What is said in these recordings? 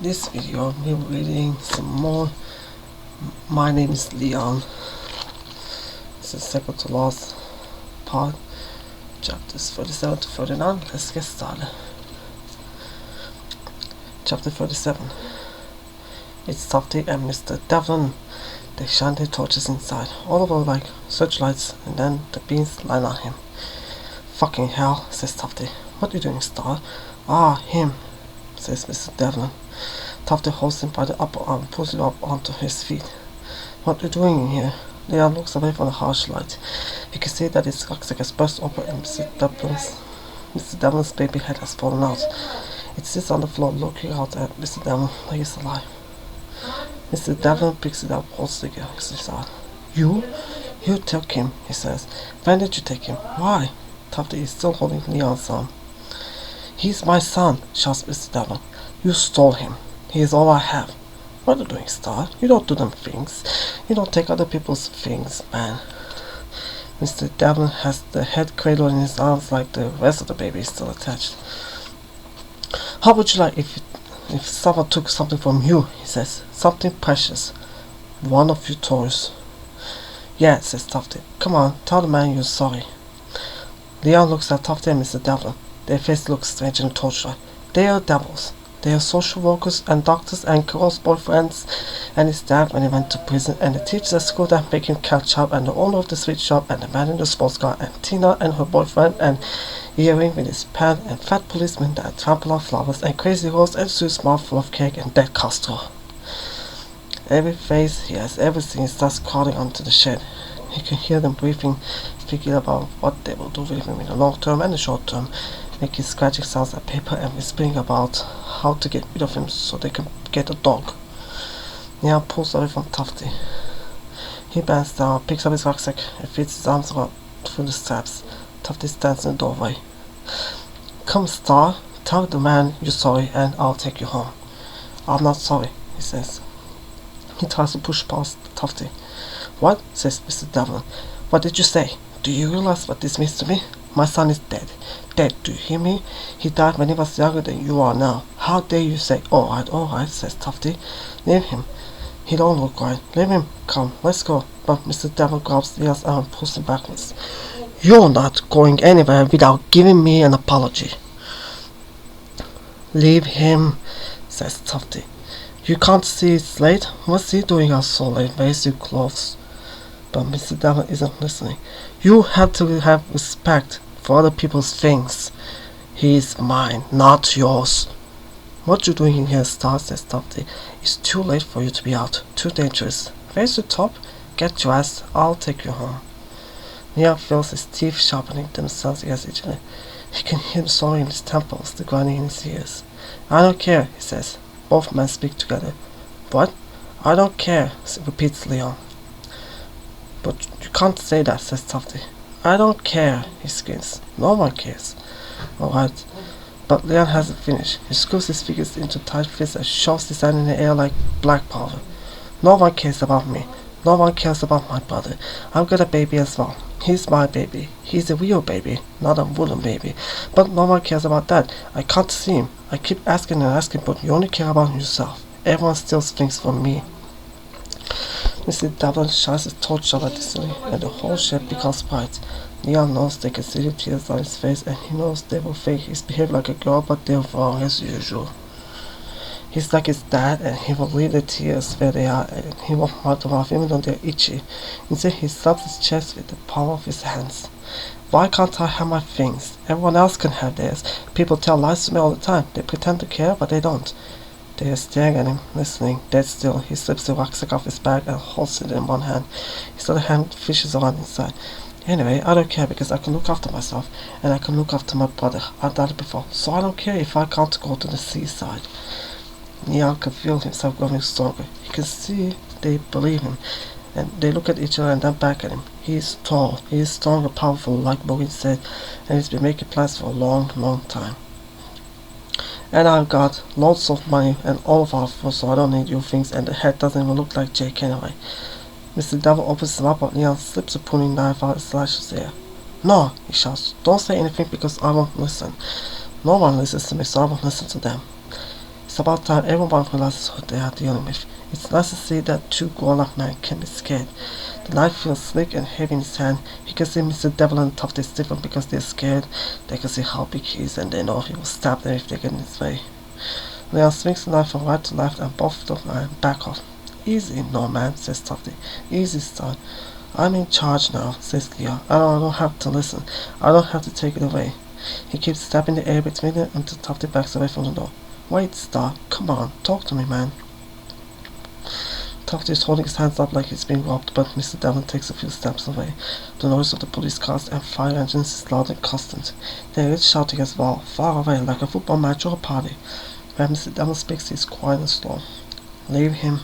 this video we'll be reading some more. My name is Leon. This is second to last part, chapters 47 to 49. Let's get started. Chapter 37. It's Tufty and Mr. Devlin. They shine their torches inside, all over like searchlights, and then the beams line on him. Fucking hell, says Tufty. What are you doing, Star? Ah, him, says Mr. Devlin. Tufty holds him by the upper arm, pulls him up onto his feet. What are you doing in here? Leon looks away from the harsh light. He can see that his rucksack has burst open and Mr. Devlin's baby head has fallen out. It sits on the floor looking out at Mr. Devlin like he's alive. Mr. Devlin picks it up, holds the gangster's out. You took him, he says. When did you take him? Why? Tufty is still holding Leon's arm. He's my son, shouts Mr. Devlin. You stole him. He is all I have. What are you doing, Star? You don't do them things. You don't take other people's things, man. Mr. Devlin has the head cradled in his arms like the rest of the baby is still attached. How would you like if someone took something from you, he says. Something precious. One of your toys. Yeah, says Tufty. Come on, tell the man you're sorry. Leon looks at Tufty and Mr. Devlin. Their faces look strange in the torchlight. They are devils. They are social workers and doctors and girls' boyfriends, and his dad when he went to prison, and the teachers at school that make him catch up, and the owner of the sweet shop, and the man in the sports car, and Tina and her boyfriend, and Earring with his pen, and fat policemen that trample on flowers, and crazy horse, and Sue's mouth full of cake, and dead Castro. Every face he has ever seen starts crowding onto the shed. He can hear them briefing, speaking about what they will do with him in the long term and the short term, making scratching sounds at paper and whispering about how to get rid of him so they can get a dog. Leon pulls away from Tufty. He bends down, picks up his rucksack, and fits his arms around through the straps. Tufty stands in the doorway. Come, Star, tell the man you're sorry and I'll take you home. I'm not sorry, he says. He tries to push past Tufty. What? Says Mr. Devlin. What did you say? Do you realize what this means to me? My son is dead. Dead, do you hear me? He died when he was younger than you are now. How dare you say, alright, says Tufty. Leave him. He don't look right. Leave him. Come, let's go. But Mr. Devlin grabs Leon's arm and pulls him backwards. You're not going anywhere without giving me an apology. Leave him, says Tufty. You can't see it's late? What's he doing out so late? Where's your clothes? But Mr. Devlin isn't listening. You have to have respect for other people's things. He is mine, not yours. What you doing in here, Star, says Tufty. It's too late for you to be out. Too dangerous. Where's the top? Get dressed. I'll take you home. Leon feels his teeth sharpening themselves against each other. He can hear the soaring in his temples, the grinding in his ears. I don't care, he says. Both men speak together. What? I don't care, repeats Leon. But you can't say that, says Tufty. I don't care, he screams. No one cares. Alright. But Leon hasn't finished. He screws his fingers into tight fists and shoves his hand in the air like black powder. No one cares about me. No one cares about my brother. I've got a baby as well. He's my baby. He's a real baby, not a wooden baby. But no one cares about that. I can't see him. I keep asking and asking, but you only care about yourself. Everyone steals things from me. Mr. Devlin shines his torch over distantly, and the whole shed becomes bright. Leon knows they can see the tears on his face, and he knows they will think he's behaved like a girl, but they're wrong as usual. He's like his dad, and he will leave the tears where they are, and he won't wipe them off even though they're itchy. Instead, he slaps his chest with the palm of his hands. Why can't I have my things? Everyone else can have theirs. People tell lies to me all the time. They pretend to care, but they don't. They are staring at him, listening, dead still. He slips the rucksack off his back and holds it in one hand. His other hand fishes around inside. Anyway, I don't care because I can look after myself, and I can look after my brother. I've done it before, so I don't care if I can't go to the seaside. Leon can feel himself growing stronger. He can see they believe him, and they look at each other and then back at him. He is tall, he is strong and powerful, like Bogan said, and he's been making plans for a long time. And I've got lots of money and all of our food, so I don't need your things, and the head doesn't even look like Jake anyway. Mr. Devil opens him up, but Leon slips a pruning knife out and slashes there. No, he shouts, don't say anything because I won't listen. No one listens to me, so I won't listen to them. It's about time everyone realizes what they are dealing with. It's nice to see that two grown-up men can be scared. The knife feels slick and heavy in his hand. He can see Mr. Devil and Tufty stiffen because they're scared. They can see how big he is and they know he will stab them if they get in his way. Leon swings the knife from right to left and both of them back off. Easy, no man, says Tufty. Easy, son. I'm in charge now, says Leon. I don't have to listen. I don't have to take it away. He keeps stabbing the air between them until Tufty backs away from the door. Wait, Star. Come on, talk to me, man. Tufty is holding his hands up like he's being robbed, but Mr. Devlin takes a few steps away. The noise of the police cars and fire engines is loud and constant. There is shouting as well, far away, like a football match or a party. When Mr. Devlin speaks, he's quiet and slow. Leave him.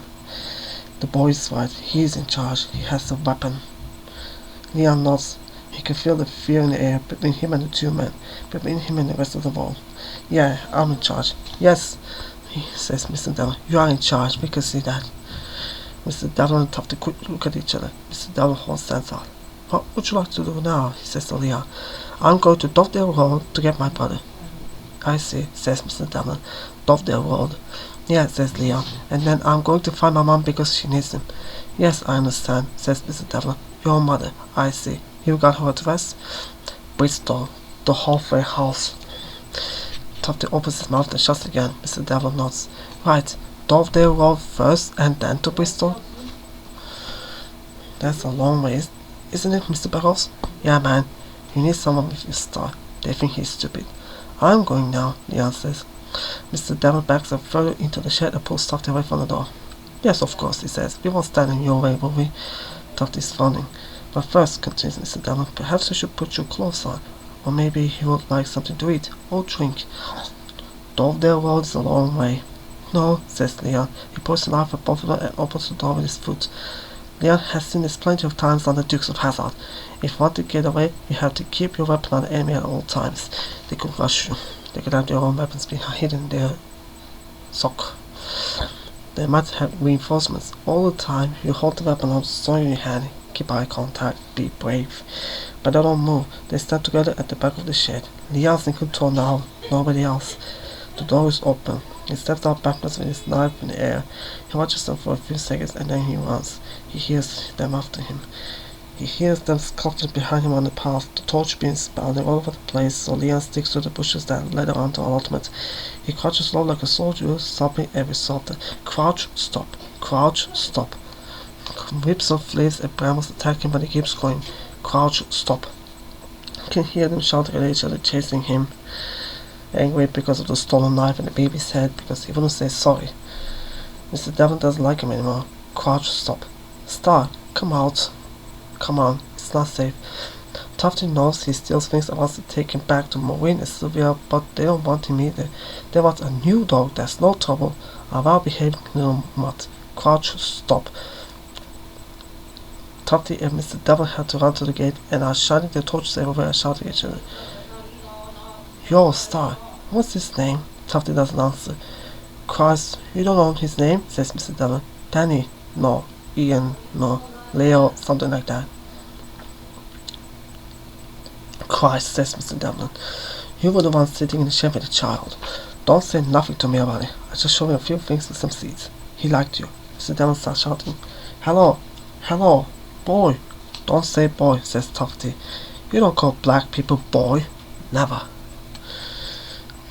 The boy is right. He's in charge. He has the weapon. Leon nods. He can feel the fear in the air between him and the two men, between him and the rest of the world. Yeah, I'm in charge. Yes, says Mr. Devlin. You are in charge. We can see that. Mr. Devlin and Tufty quickly look at each other. Mr. Devlin holds stands out. What would you like to do now? He says to Leon. I'm going to Dovedale Road to get my brother. I see, says Mr. Devlin. Dovedale Road. Yeah, says Leon. And then I'm going to find my mom because she needs him. Yes, I understand, says Mr. Devlin. Your mother. I see. You got her address? Bristol. The halfway house. Tufty opens his mouth and shuts again. Mr. Devlin nods. Right. Dovedale Road first and then to Bristol? That's a long way, isn't it, Mr. Burroughs? Yeah, man. You need someone with your star. They think he's stupid. I'm going now, Leon says. Mr. Devlin backs up further into the shed and pulls Tufty away from the door. Yes, of course, he says. We won't stand in your way, will we? Tufty's frowning. But first, continues Mr. Devlin, perhaps you should put your clothes on. Or maybe you would like something to eat or drink. Dovedale Road is a long way. No, says Leon. He pours the knife at both of them and opens the door with his foot. Leon has seen this plenty of times on the Dukes of Hazzard. If you want to get away, you have to keep your weapon on the enemy at all times. They could rush you. They could have their own weapons hidden in their sock. They might have reinforcements. All the time, you hold the weapon on strong in your hand. Keep eye contact. Be brave. But they don't move. They stand together at the back of the shed. Leon's in control now. Nobody else. The door is open. He steps out backwards with his knife in the air. He watches them for a few seconds and then he runs. He hears them after him. He hears them scuttling behind him on the path, the torch being spouting all over the place, so Leon sticks to the bushes that led around to ultimate. He crouches low like a soldier, stopping every soldier. Crouch, stop. Crouch, stop. Whips of flails and brambles attack him, but he keeps going. Crouch, stop. You can hear them shouting at each other, chasing him. Angry because of the stolen knife and the baby's head because he wouldn't say sorry. Mr. Devlin doesn't like him anymore. Crouch, stop. Star, come out. Come on, it's not safe. Tufty knows he still thinks wants to take him back to Maureen and Sylvia, but they don't want him either. They want a new dog that's no trouble, a well-behaved little mutt. Crouch, stop. Tufty and Mr. Devlin had to run to the gate and are shining their torches everywhere and shouting at each other. Yo, Star, what's his name? Tufty doesn't answer. Christ, you don't know his name? Says Mr. Devlin. Danny? No. Ian? No. Leo? Something like that. Christ, says Mr. Devlin. You were the one sitting in the shed with the child. Don't say nothing to me about it. I just showed him a few things with some seeds. He liked you. Mr. Devlin starts shouting. Hello. Hello. Boy. Don't say boy, says Tufty. You don't call black people boy. Never.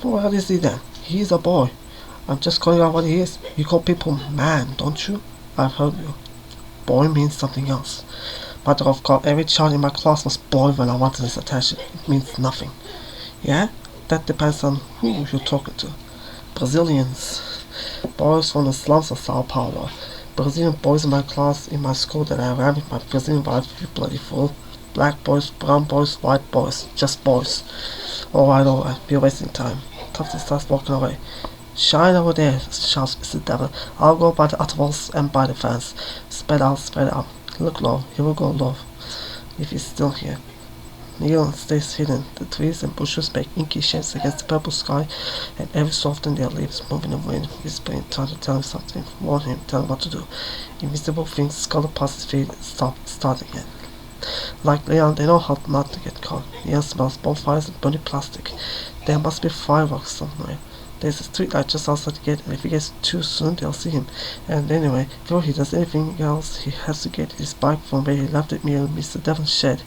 Well, what is he then? He's a boy. I'm just calling out what he is. You call people man, don't you? I've heard you. Boy means something else. Mother of God, every child in my class was boy when I wanted his attention. It means nothing. Yeah? That depends on who you're talking to. Brazilians. Boys from the slums of Sao Paulo. Brazilian boys in my class, in my school that I ran with my Brazilian wife, you bloody fool. Black boys, brown boys, white boys. Just boys. Alright, you're wasting time. Tufty starts walking away. Shine over there, shouts Mr. Devlin. I'll go by the uttermost and by the fence. Spread out. Look low, he will go low. If he's still here. Neil stays hidden. The trees and bushes make inky shapes against the purple sky, and every so often their leaves move in the wind, whispering, trying to tell him something, warn him, tell him what to do. Invisible things scuttle past his feet and start again. Like Leon, they know how not to get caught. Leon smells bonfires and burning plastic. There must be fireworks somewhere. There's a street light just outside the gate, and if he gets too soon, they'll see him. And anyway, before he does anything else, he has to get his bike from where he left it near Mr. Devon's shed.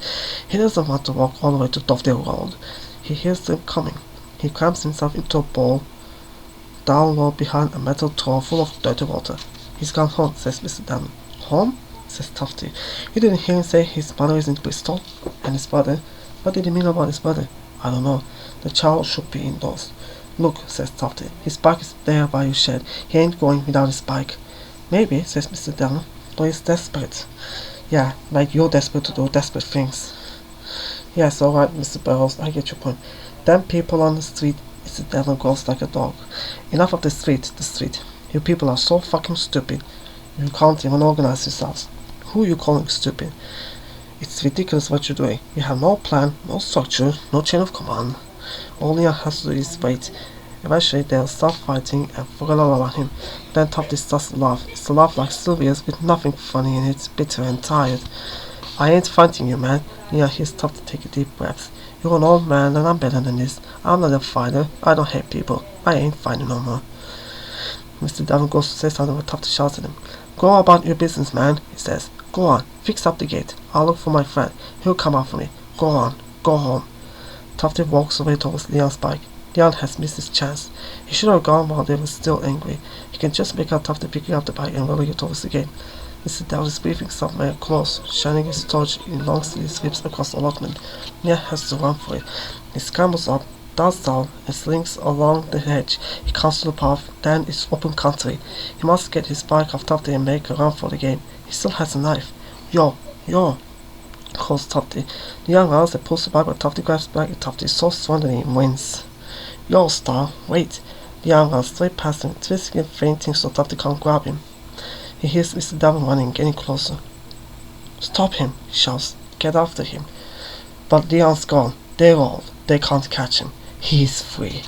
He doesn't want to walk all the way to Dovedale Road. He hears them coming. He crams himself into a ball down low behind a metal trough full of dirty water. He's gone home, says Mr. Devon. Home? Says Tufty. You didn't hear him say his mother is in Bristol? And his brother? What did he mean about his brother? I don't know. The child should be indoors. Look, says Tufty. His bike is there by your shed. He ain't going without his bike. Maybe, says Mr. Devon, but he's desperate. Yeah, like you're desperate to do desperate things. Yes, alright, Mr. Burroughs, I get your point. Them people on the street, Mr. Devon growls like a dog. Enough of the street, the street. You people are so fucking stupid. You can't even organize yourselves. Who are you calling stupid? It's ridiculous what you're doing. You have no plan, no structure, no chain of command. All Leon has to do is wait. Eventually they'll stop fighting and forget all about him. Then Tufty starts to laugh. It's a laugh like Sylvia's with nothing funny in it, bitter and tired. I ain't fighting you, man. Leon hears Tufty take a deep breath. You're an old man and I'm better than this. I'm not a fighter. I don't hate people. I ain't fighting no more. Mr. Devon goes to say something but Tufty shouts at him. Go about your business, man, he says. Go on, fix up the gate. I'll look for my friend. He'll come out for me. Go on, go home. Tufty walks away towards Leon's bike. Leon has missed his chance. He should have gone while they were still angry. He can just make out Tufty picking up the bike and rolling it towards the gate. Mr. Devon is breathing somewhere close, shining his torch in long sweeps across the allotment. Leon has to run for it. He scrambles up, dives down, and slings along the hedge. He comes to the path, then it's open country. He must get his bike off Tufty and make a run for the gate. He still has a knife. Yo, calls Tufty. The young runs and pulls the bike, but Tufty grabs back, and Tufty is so strong that he wins. Yo, Star, wait. The young runs straight past him, twisting and fainting so Tufty can't grab him. He hears Mr. Devon running, getting closer. Stop him, he shouts. Get after him. But Leon's gone. They're old. They can't catch him. He's free.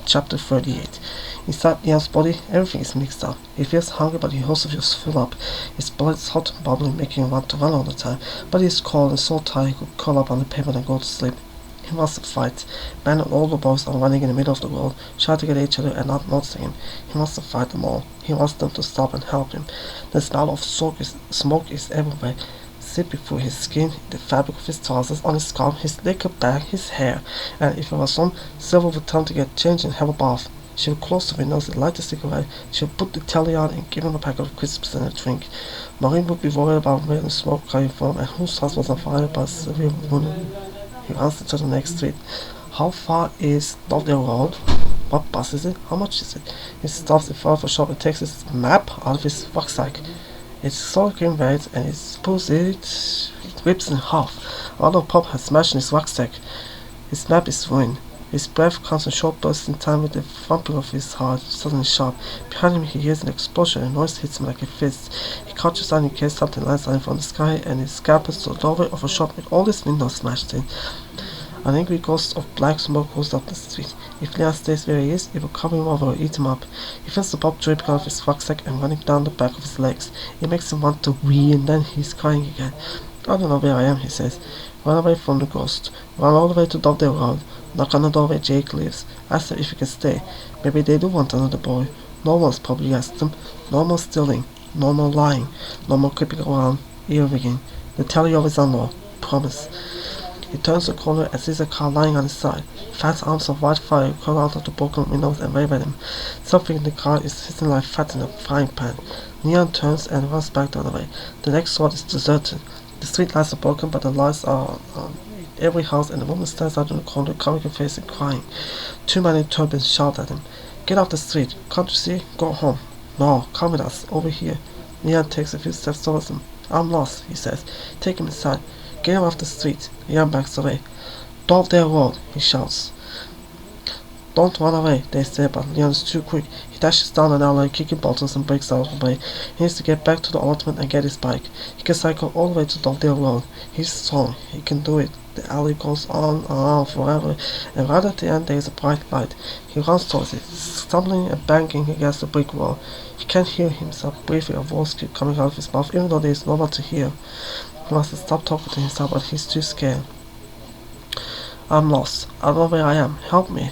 Chapter 38. Inside Leon's body, everything is mixed up. He feels hungry, but he also feels full up. His blood is hot and bubbling, making him want to run all the time. But he is cold and so tired he could curl up on the pavement and go to sleep. He wants to fight. Men and older boys are running in the middle of the road, shouting at each other and not noticing him. He wants to fight them all. He wants them to stop and help him. The smell of smoke is everywhere, seeping through his skin, the fabric of his trousers, on his scalp, his liquor bag, his hair. And if it was on, Silver would tell him to get changed and have a bath. She would close the windows and light a cigarette. She would put the telly on and give him a packet of crisps and a drink. Maureen would be worried about where the smoke came from and whose house was on fire, but Sylvia wouldn't. He answered to the next street. How far is Dovedale Road? What bus is it? How much is it? He stops in front of a shop and takes his map out of his rucksack. It's solid green red and he pulls it rips in half. Another pop has smashed in his rucksack. His map is ruined. His breath comes in short bursts in time with the thumping of his heart suddenly sharp. Behind him he hears an explosion and noise hits him like a fist. He crouches down in case something lands on him from the sky and he scampers to the doorway of a shop with all his windows smashed in. An angry ghost of black smoke rolls up the street. If Leon stays where he is, it will cover him over or eat him up. He feels the pop dripping out of his rucksack and running down the back of his legs. It makes him want to wee and then he's crying again. I don't know where I am, he says. Run away from the ghost. Run all the way to Dovedale Road. Knock on the door where Jake lives. Ask them if he can stay. Maybe they do want another boy. No one's probably asked them. No more stealing. No more lying. No more creeping around. Ear rigging. The telly always on low. Promise. He turns the corner and sees a car lying on his side. Fat arms of white fire curl out of the broken windows and wave at him. Something in the car is hissing like fat in a frying pan. Leon turns and runs back the other way. The next road is deserted. The street lights are broken, but the lights are on every house, and the woman stands out in the corner, covering her face and crying. Two men in turbans shout at him. Get off the street. Can't you see? Go home. No, come with us. Over here. Leon takes a few steps towards him. I'm lost, he says. Take him inside. Get him off the street. Leon backs away. Dovedale Road, he shouts. Don't run away, they say, but Leon is too quick. He dashes down an alley, kicking bottles and breaks out of the way. He needs to get back to the allotment and get his bike. He can cycle all the way to Dovedale Road. He's strong. He can do it. The alley goes on and on forever, and right at the end there is a bright light. He runs towards it, stumbling and banging against the brick wall. He can't hear himself breathing, a voice keeps coming out of his mouth, even though there is no one to hear. He wants to stop talking to himself, but he's too scared. I'm lost. I don't know where I am. Help me.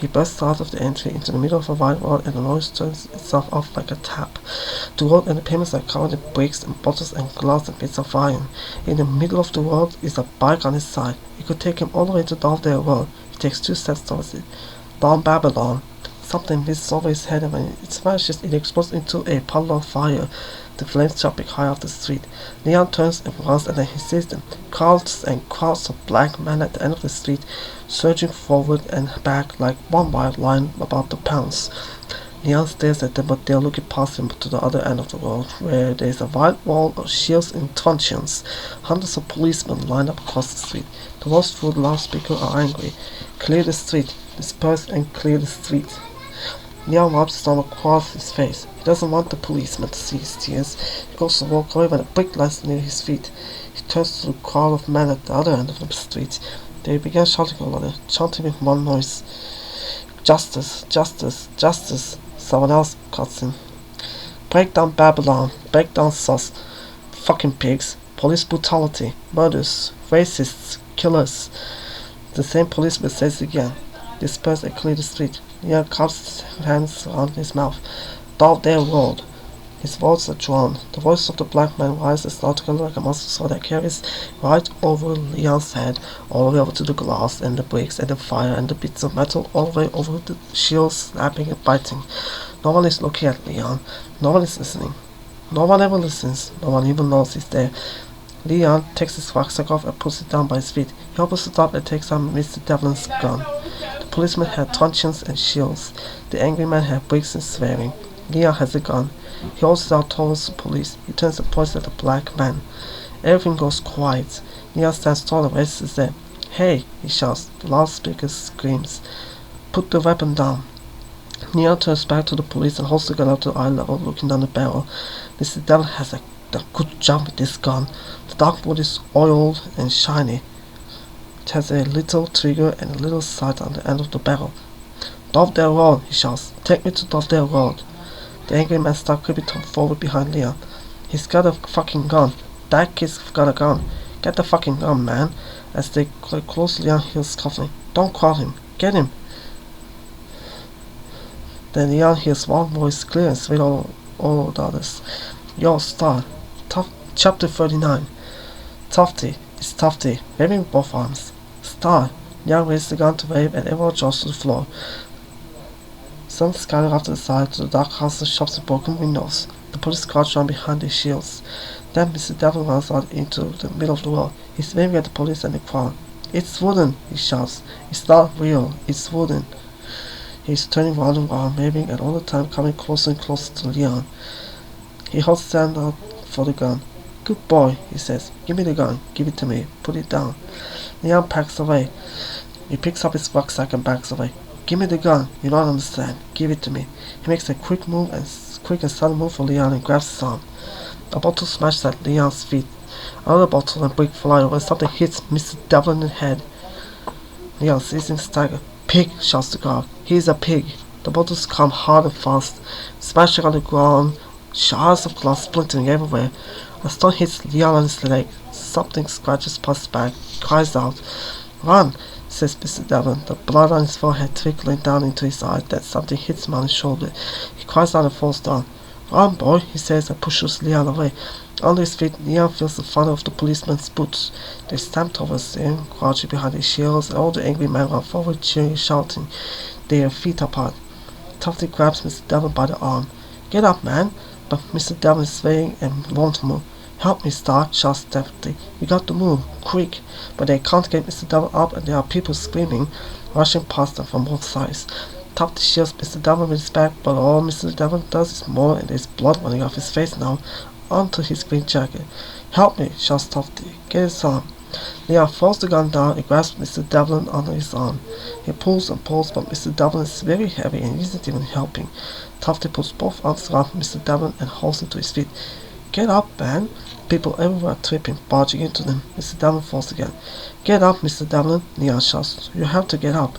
He bursts out of the entry into the middle of a wide world, and the noise turns itself off like a tap. The world and the pavements are covered in bricks and bottles and glass and bits of iron. In the middle of the world is a bike on his side. It could take him all the way to Dovedale Road. He takes 2 steps towards it. Down Babylon. Something whizzes over his head, and when it smashes, it explodes into a puddle of fire. The flames jumping high off the street. Leon turns and runs, and then he sees them. Crowds and crowds of black men at the end of the street, surging forward and back like one wild lion about to pounce. Leon stares at them, but they are looking past him to the other end of the world, where there is a wide wall of shields and truncheons. Hundreds of policemen line up across the street. The ones through the loudspeaker are angry. Clear the street. Disperse and clear the street. Leon wipes his arm across his face. He doesn't want the policeman to see his tears. He goes to walk away when a brick lands near his feet. He turns to the crowd of men at the other end of the street. They began shouting together, chanting with one noise. Justice, justice, justice. Someone else cuts in. Break down Babylon. Break down sus. Fucking pigs. Police brutality. Murders. Racists. Killers. The same policeman says again. Disperse and clear the street. Leon claps his hands around his mouth. Dovedale Road. His words are drawn. The voice of the black man rises loud together like a monster sword that carries right over Leon's head, all the way over to the glass and the bricks and the fire and the bits of metal, all the way over the shields, snapping and biting. No one is looking at Leon. No one is listening. No one ever listens. No one even knows he's there. Leon takes his rucksack off and puts it down by his feet. He opens it up and takes out Mr. Devlin's gun. The policeman had truncheons and shields. The angry man had bricks and swearing. Leon has a gun. He holds it out towards the police. He turns and points at the black man. Everything goes quiet. Leon stands tall and raises his head. Hey, he shouts. The loudspeaker screams. Put the weapon down. Leon turns back to the police and holds the gun up to eye level, looking down the barrel. Mr. Devlin has a good job with this gun. The dark wood is oiled and shiny. It has a little trigger and a little sight on the end of the barrel. Dovedale Road, he shouts. Take me to Dovedale Road. The angry man starts creeping forward behind Leon. He's got a fucking gun. That kid's got a gun. Get the fucking gun, man. As they get close, Leon hears scuffling. Don't crowd him. Get him. Then Leon hears one voice clear and sweet all the others. Yo, Star. Chapter 39. Tufty. It's Tufty, waving with both arms. Star. Leon raises the gun to wave and everyone drops to the floor. Some scatter off to the side to the dark houses, shops with broken windows. The police crouch down behind their shields. Then Mr. Devlin runs out into the middle of the road. He's waving at the police and the crowd. It's wooden, he shouts. It's not real, it's wooden. He's turning round and round, waving, and all the time coming closer and closer to Leon. He holds his hand out for the gun. Good boy, he says. Give me the gun. Give it to me. Put it down. Leon backs away. He picks up his rucksack and backs away. Give me the gun. You don't understand. Give it to me. He makes a quick and sudden move for Leon and grabs his arm. A bottle smashes at Leon's feet. Another bottle and brick fly over. Something hits Mr. Devlin in the head. Leon sees him stagger. Pig, shouts the guard. He's a pig. The bottles come hard and fast, smashing on the ground, shards of glass splintering everywhere. A stone hits Leon on his leg. Something scratches past his back. He cries out. Run, says Mr. Devlin, the blood on his forehead trickling down into his eye. Then something hits him on his shoulder. He cries out and falls down. Run, boy, he says and pushes Leon away. Under his feet, Leon feels the thunder of the policeman's boots. They stamp towards him, crouching behind their shields, and all the angry men run forward, cheering and shouting, their feet apart. Tufty grabs Mr. Devlin by the arm. Get up, man! But Mr. Devlin is swaying and won't move. Help me, Star, shouts Tufty. We got to move, quick! But they can't get Mr. Devlin up, and there are people screaming, rushing past them from both sides. Tufty shields Mr. Devlin with his back, but all Mr. Devlin does is more, and there's blood running off his face now, onto his green jacket. Help me, shouts Tufty. Get his arm. Leon throws the gun down and grabs Mr. Devlin under his arm. He pulls and pulls, but Mr. Devlin is very heavy and isn't even helping. Tufty puts both arms around Mr. Devlin and holds him to his feet. Get up, man! People everywhere are tripping, barging into them. Mr. Devlin falls again. Get up, Mr. Devlin, Leon shouts. You have to get up.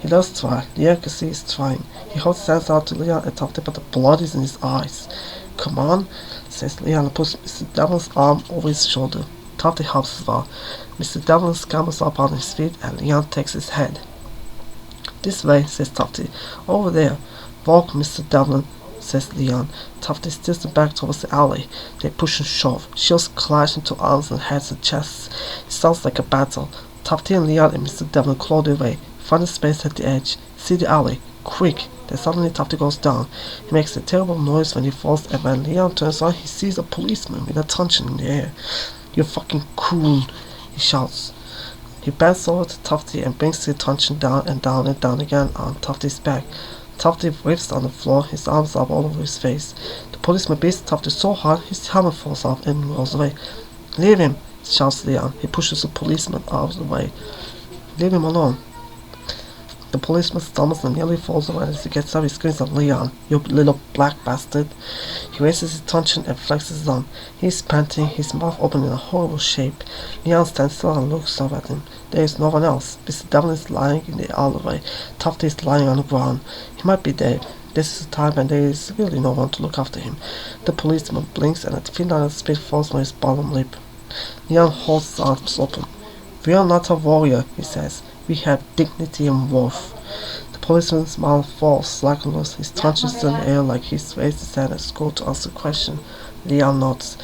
He does try. Leon can see he's trying. He holds his hands out to Leon and Tufty, but the blood is in his eyes. Come on, says Leon and puts Mr. Devlin's arm over his shoulder. Tufty helps as well. Mr. Devlin scrambles up on his feet and Leon takes his head. This way, says Tufty. Over there. Walk, Mr. Devlin, says Leon. Tufty steers the back towards the alley. They push and shove. Shields clash into arms and heads and chests. It sounds like a battle. Tufty and Leon and Mr. Devlin claw their way. Find a space at the edge. See the alley. Quick! Then suddenly Tufty goes down. He makes a terrible noise when he falls, and when Leon turns on, he sees a policeman with a truncheon in the air. "You're fucking cool," he shouts. He bends over to Tufty and brings the truncheon down and down and down again on Tufty's back. Tufty whips on the floor, his arms up all over his face. The policeman beats Tufty so hard his helmet falls off and rolls away. "Leave him," shouts Leon. He pushes the policeman out of the way. "Leave him alone." The policeman stumbles and nearly falls away. As he gets up, he screams at Leon. "You little black bastard." He raises his truncheon and flexes his arm. He's panting, his mouth open in a horrible shape. Leon stands still and looks up at him. There is no one else. Mr. Devlin is lying in the alleyway. Tufty is lying on the ground. He might be dead. This is the time when there is really no one to look after him. The policeman blinks and a thin line of spit falls on his bottom lip. Leon holds his arms open. "We are not a warrior," he says. "We have dignity and worth." The policeman's mouth falls slackenless. His truncheon is in the air like he's raised his head as go to ask a question. Leon nods.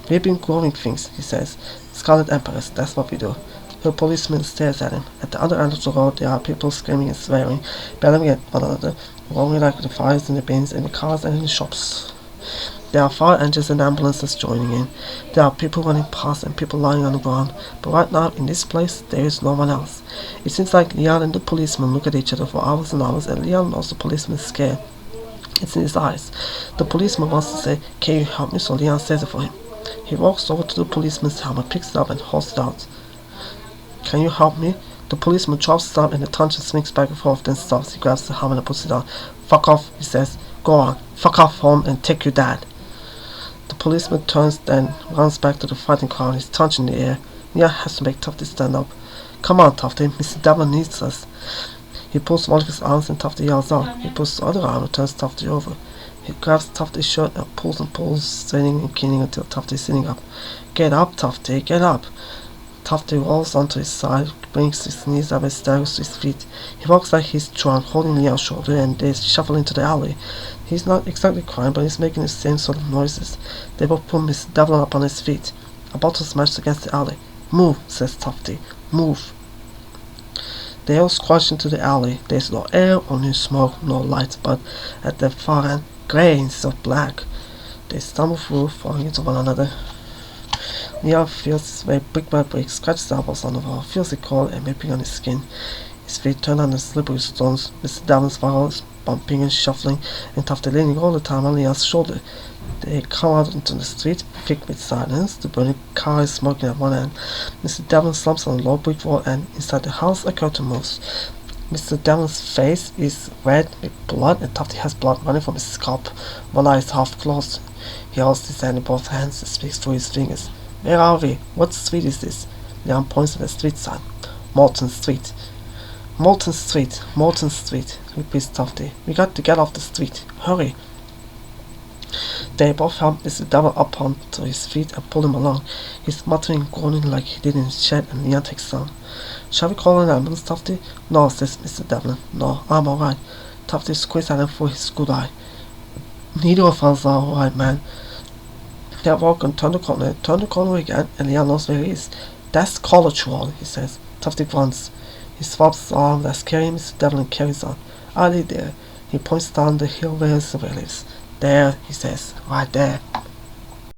"We've been growing things," he says. "Scarlet Emperors, that's what we do." The policeman stares at him. At the other end of the road there are people screaming and swearing, bellowing at one another, roaring like the fires in the bins, in the cars and in the shops. There are fire engines and ambulances joining in. There are people running past and people lying on the ground. But right now, in this place, there is no one else. It seems like Leon and the policeman look at each other for hours and hours, and Leon knows the policeman is scared. It's in his eyes. The policeman wants to say, "Can you help me?" So Leon says it for him. He walks over to the policeman's helmet, picks it up and holds it out. "Can you help me?" The policeman drops his arm and the truncheon swings back and forth, then stops. He grabs the helmet and puts it on. "Fuck off," he says. "Go on. Fuck off home and take your dad." The policeman turns, then runs back to the fighting crowd, his truncheon in the air. Leon has to make Tufty stand up. "Come on, Tufty, Mr. Devlin needs us." He pulls one of his arms and Tufty yells out. He pulls the other arm and turns Tufty over. He grabs Tufty's shirt and pulls, straining and keening until Tufty is sitting up. "Get up, Tufty, get up." Tufty rolls onto his side, brings his knees up and staggers to his feet. He walks like he's drunk, holding Leon's shoulder, and they shuffle into the alley. He's not exactly crying, but he's making the same sort of noises. They both pull Mr. Devlin up on his feet. A bottle smashed against the alley. "Move," says Tufty. "Move." They all squash into the alley. There's no air, only smoke, no light, but at the far end, grey instead of black. They stumble through, falling into one another. Leon feels his way brick by brick, scratches elbows on the wall, feels it cold and ripping on his skin. His feet turn on the slippery stones. Mr. Devlin's viral is bumping and shuffling, and Tufty leaning all the time on Leon's shoulder. They come out into the street, thick with silence. The burning car is smoking at one end. Mr. Devlin slumps on a low brick wall, and inside the house a curtain moves. Mr. Devlin's face is red with blood, and Tufty has blood running from his scalp. One eye is half closed. He holds his hand in both hands and speaks through his fingers. "Where are we? What street is this?" Leon points at the street sign. "Molten Street." "Molten Street, Molten Street," repeats Tufty. "We got to get off the street. Hurry." They both help Mr. Devlin up onto his feet and pull him along. He's muttering and groaning like he did in his shed, and Leon takes some. "Shall we call an ambulance, Tufty?" "No," says Mr. Devlin. "No, I'm alright." Tufty squints at him through his good eye. "Neither of us are alright, man." They walk and turn the corner again, and Leon knows where he is. "That's College Wall," he says. Tufty grunts. He swaps his arm that's carrying Mr. Devlin and carries on. "Are they there?" He points down the hill where Sylvia lives. "There," he says. "Right there."